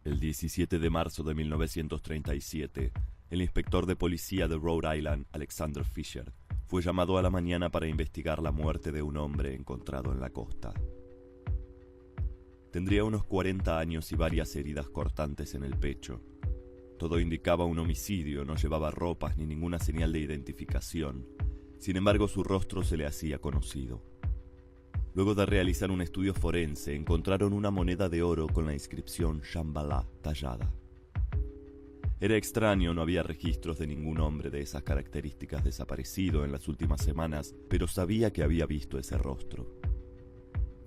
El 17 de marzo de 1937, el inspector de policía de Rhode Island, Alexander Fisher, fue llamado a la mañana para investigar la muerte de un hombre encontrado en la costa. Tendría unos 40 años y varias heridas cortantes en el pecho. Todo indicaba un homicidio, no llevaba ropas ni ninguna señal de identificación. Sin embargo, su rostro se le hacía conocido. Luego de realizar un estudio forense, encontraron una moneda de oro con la inscripción Shambhala tallada. Era extraño, no había registros de ningún hombre de esas características desaparecido en las últimas semanas, pero sabía que había visto ese rostro.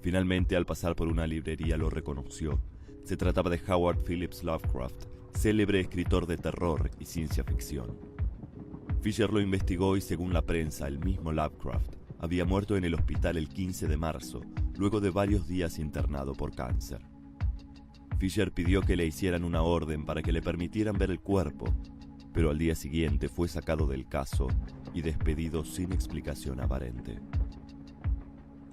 Finalmente, al pasar por una librería, lo reconoció. Se trataba de Howard Phillips Lovecraft, célebre escritor de terror y ciencia ficción. Fisher lo investigó y, según la prensa, el mismo Lovecraft había muerto en el hospital el 15 de marzo, luego de varios días internado por cáncer. Fisher pidió que le hicieran una orden para que le permitieran ver el cuerpo, pero al día siguiente fue sacado del caso y despedido sin explicación aparente.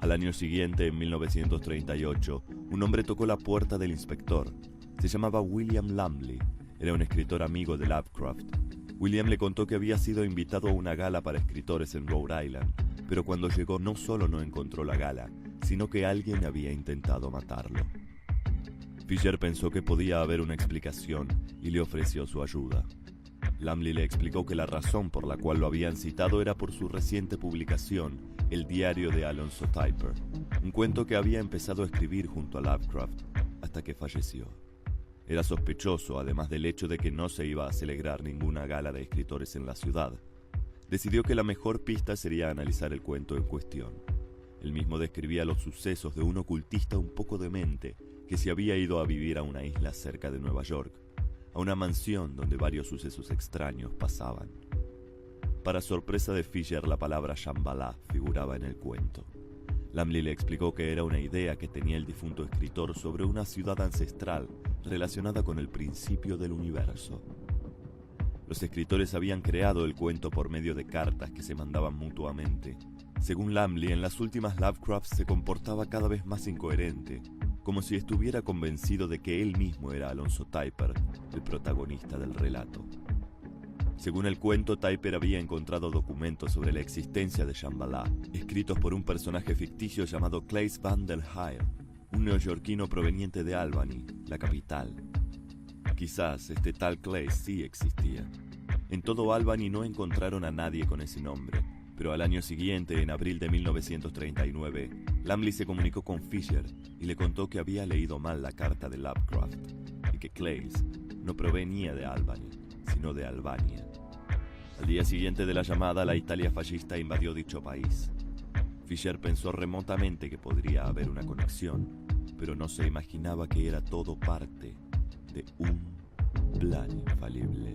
Al año siguiente, en 1938, un hombre tocó la puerta del inspector. Se llamaba William Lumley. Era un escritor amigo de Lovecraft. William le contó que había sido invitado a una gala para escritores en Rhode Island, pero cuando llegó no solo no encontró la gala, sino que alguien había intentado matarlo. Fisher pensó que podía haber una explicación y le ofreció su ayuda. Lumley le explicó que la razón por la cual lo habían citado era por su reciente publicación, El diario de Alonzo Typer, un cuento que había empezado a escribir junto a Lovecraft hasta que falleció. Era sospechoso, además del hecho de que no se iba a celebrar ninguna gala de escritores en la ciudad. Decidió que la mejor pista sería analizar el cuento en cuestión. Él mismo describía los sucesos de un ocultista un poco demente que se había ido a vivir a una isla cerca de Nueva York, a una mansión donde varios sucesos extraños pasaban. Para sorpresa de Fisher, la palabra Shambhala figuraba en el cuento. Lumley le explicó que era una idea que tenía el difunto escritor sobre una ciudad ancestral relacionada con el principio del universo. Los escritores habían creado el cuento por medio de cartas que se mandaban mutuamente. Según Lumley, en las últimas Lovecraft se comportaba cada vez más incoherente, como si estuviera convencido de que él mismo era Alonzo Typer, el protagonista del relato. Según el cuento, Typer había encontrado documentos sobre la existencia de Shambhala, escritos por un personaje ficticio llamado Claes van der Heide, un neoyorquino proveniente de Albany, la capital. Quizás este tal Claes sí existía. En todo Albany no encontraron a nadie con ese nombre, pero al año siguiente, en abril de 1939, Lumley se comunicó con Fisher y le contó que había leído mal la carta de Lovecraft y que Claes no provenía de Albany, sino de Albania. Al día siguiente de la llamada, la Italia fascista invadió dicho país. Fisher pensó remotamente que podría haber una conexión, pero no se imaginaba que era todo parte de un plan infalible.